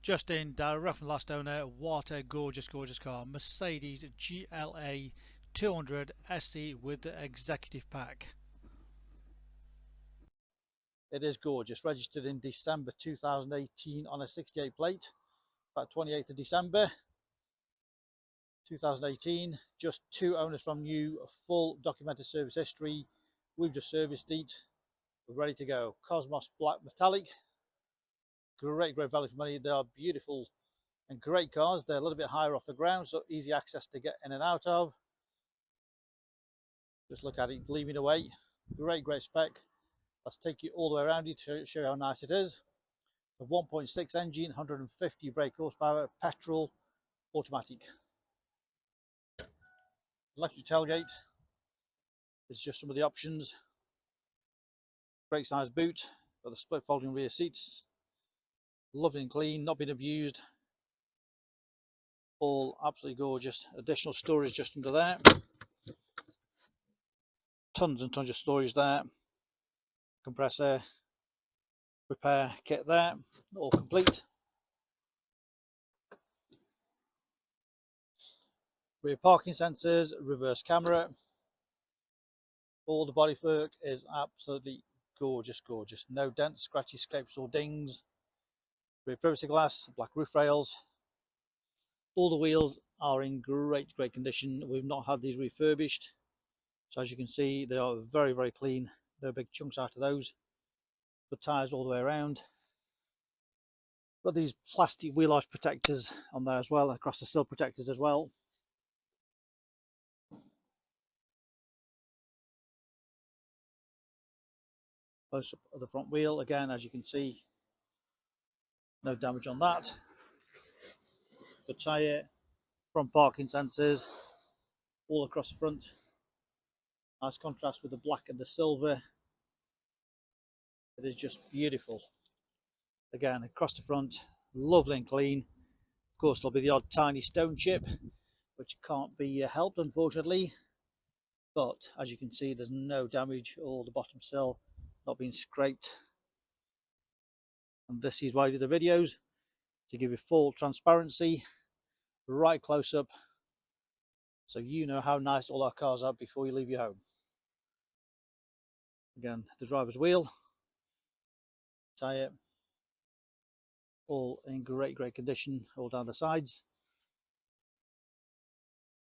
Just in, direct from last owner. What a gorgeous, gorgeous car. Mercedes GLA 200 SE with the executive pack. It is gorgeous. Registered in December 2018 on a 68 plate. About 28th of December 2018. Just 2 owners from new. Full documented service history. We've just serviced it. We're ready to go. Cosmos Black Metallic. Great value for money. They are beautiful and great cars. They're a little bit higher off the ground, so easy access to get in and out of. Just look at it gleaming away. Great spec. Let's take you all the way around you to show you how nice it is. The 1.6 engine, 150 brake horsepower, petrol, automatic. Electric tailgate. This is just some of the options. Great size boot. Got the split folding rear seats. Lovely and clean, not been abused. All absolutely gorgeous. Additional storage just under there. Tons and tons of storage there. Compressor, repair kit there, all complete. Rear parking sensors, reverse camera. All the bodywork is absolutely gorgeous. No dents, scratches, scrapes or dings. Rear privacy glass, black roof rails. All the wheels are in great condition. We've not had these refurbished, so as you can see they are very clean. No big chunks out of those. Good tyres all the way around. Got these plastic wheel arch protectors on there as well, across the sill protectors as well. Close up of the front wheel again, as you can see, no damage on that. The tyre, front parking sensors all across the front. Nice contrast with the black and the silver. It is just beautiful. Again, across the front, lovely and clean. Of course, there'll be the odd tiny stone chip, which can't be helped, unfortunately. But as you can see, there's no damage. All the bottom sill not being scraped. And this is why I do the videos, to give you full transparency, right close up, so you know how nice all our cars are before you leave your home. Again, the driver's wheel, tyre, all in great condition, all down the sides.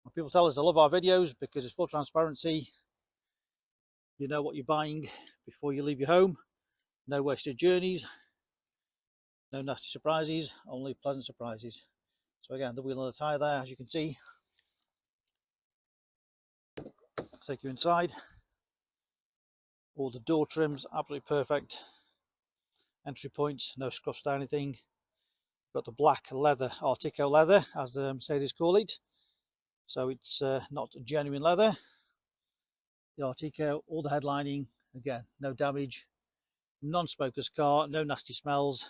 And people tell us they love our videos because it's full transparency. You know what you're buying before you leave your home. No wasted journeys, no nasty surprises, only pleasant surprises. So again, the wheel and the tyre there, as you can see. I'll take you inside. All the door trims, absolutely perfect. Entry points, no scuffs or anything. Got the black leather, Artico leather, as the Mercedes call it. So it's not genuine leather. The Artico, all the headlining, again, no damage. Non-smoker's car, no nasty smells.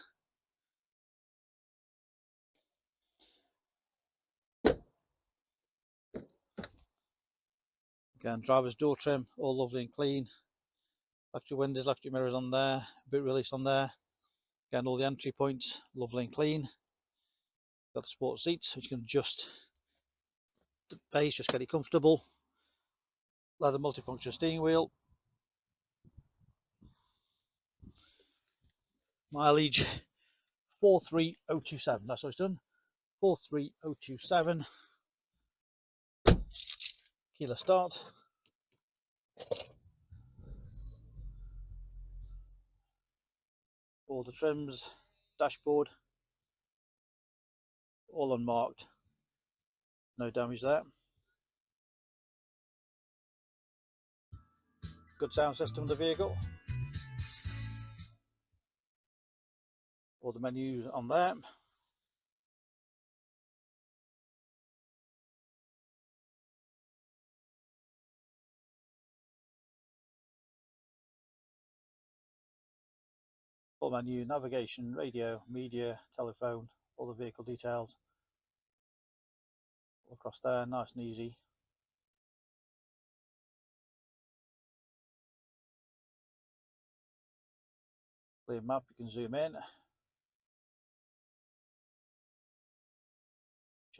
Again, driver's door trim, all lovely and clean. Electric windows, electric mirrors on there, boot release on there. Again, all the entry points, lovely and clean. Got the sport seats, which you can adjust the base, just get it comfortable. Leather multifunction steering wheel. Mileage 43027, that's what it's done. 43027. Keyless start. All the trims, dashboard, all unmarked, no damage there. Good sound system of the vehicle. All the menus on there. Full menu, navigation, radio, media, telephone, all the vehicle details. All across there, nice and easy. Clear map, you can zoom in.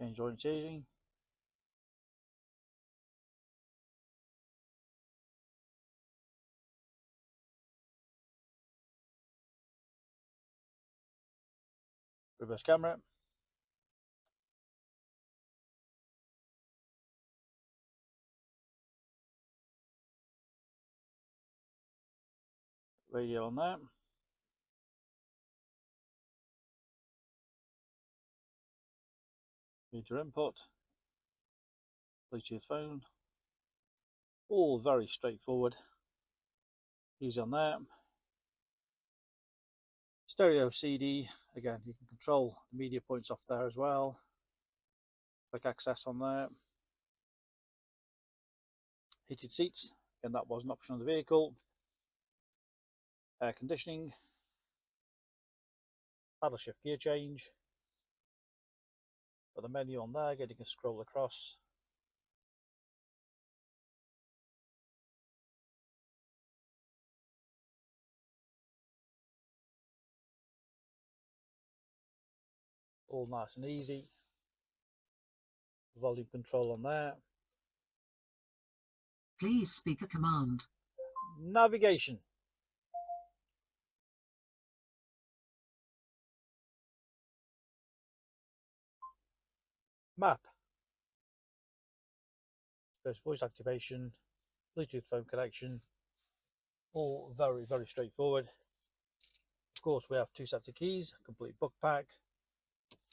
change orientation. Reverse camera. Radio on there. Meter input. Bluetooth phone. All very straightforward. Easy on there. Stereo CD. Again, you can control the media points off there as well. Quick access on there. Heated seats. Again, that was an option on the vehicle. Air conditioning. Paddle shift gear change. Got the menu on there. Again, you can scroll across. All nice and easy. Volume control on there. Please speak a command. Navigation. Map. There's voice activation, Bluetooth phone connection. All very, very straightforward. Of course, we have 2 sets of keys, complete book pack,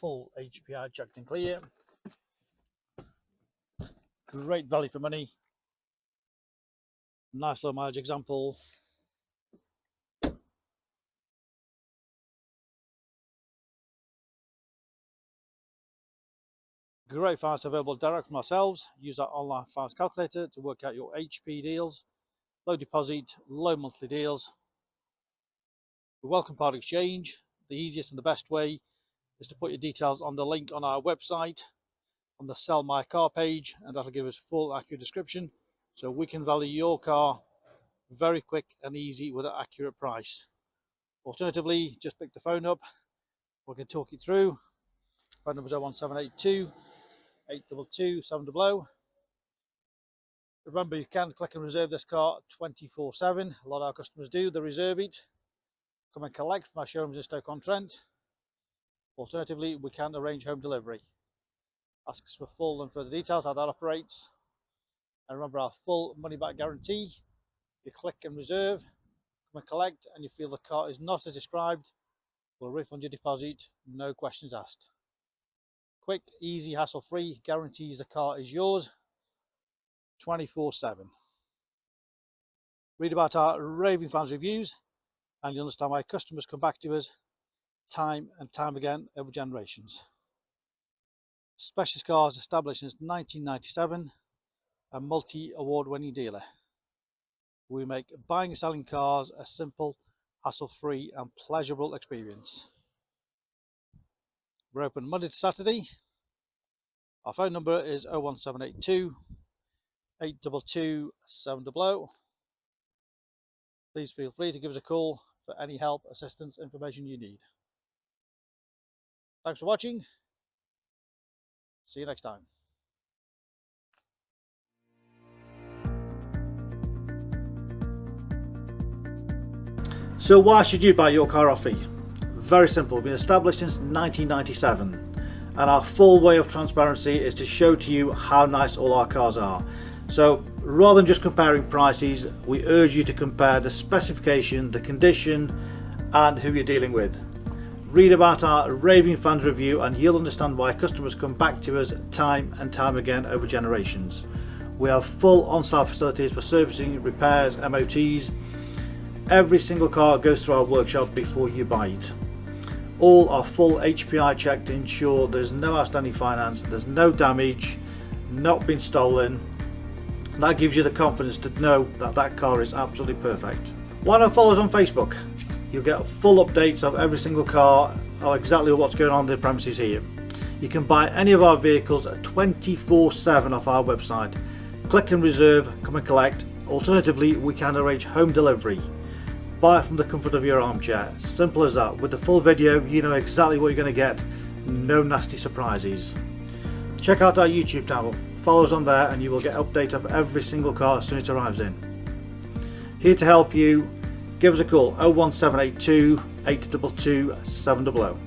full HPI checked and clear. Great value for money. Nice low mileage example. Great finance available direct from ourselves. Use our online finance calculator to work out your HP deals, low deposit, low monthly deals. We welcome part exchange. The easiest and the best way is to put your details on the link on our website on the Sell My Car page, and that'll give us full accurate description so we can value your car very quick and easy with an accurate price. Alternatively, just pick the phone up. We can talk it through. Phone number is 01782 822 700. Remember, you can click and reserve this car 24/7. A lot of our customers do. They reserve it, come and collect from our showrooms in Stoke-on-Trent. Alternatively, we can arrange home delivery. Ask us for full and further details how that operates. And remember our full money back guarantee. If you click and reserve, come and collect, and you feel the car is not as described, we'll refund your deposit, no questions asked. Quick, easy, hassle-free, guarantees the car is yours 24/7. Read about our raving fans reviews and you'll understand why customers come back to us time and time again over generations. Specialist Cars, established since 1997, a multi-award winning dealer. We make buying and selling cars a simple, hassle-free and pleasurable experience. We're open Monday to Saturday. Our phone number is 01782 822 700. Please feel free to give us a call for any help, assistance, information you need. Thanks for watching. See you next time. So why should you buy your car off me? Very simple. We've been established since 1997, and our full way of transparency is to show to you how nice all our cars are. So rather than just comparing prices, we urge you to compare the specification, the condition, and who you're dealing with. Read about our raving fans review and you'll understand why customers come back to us time and time again over generations. We have full on-site facilities for servicing, repairs, MOTs. Every single car goes through our workshop before you buy it. All are full HPI checked to ensure there's no outstanding finance, there's no damage, not been stolen. That gives you the confidence to know that that car is absolutely perfect. Why not follow us on Facebook? You'll get full updates of every single car, or exactly what's going on in the premises here. You can buy any of our vehicles 24/7 off our website. Click and reserve, come and collect. Alternatively, we can arrange home delivery. Buy it from the comfort of your armchair. Simple as that. With the full video, you know exactly what you're going to get. No nasty surprises. Check out our YouTube channel, follow us on there and you will get update of every single car as soon as it arrives in. Here to help you, give us a call 01782 822 700.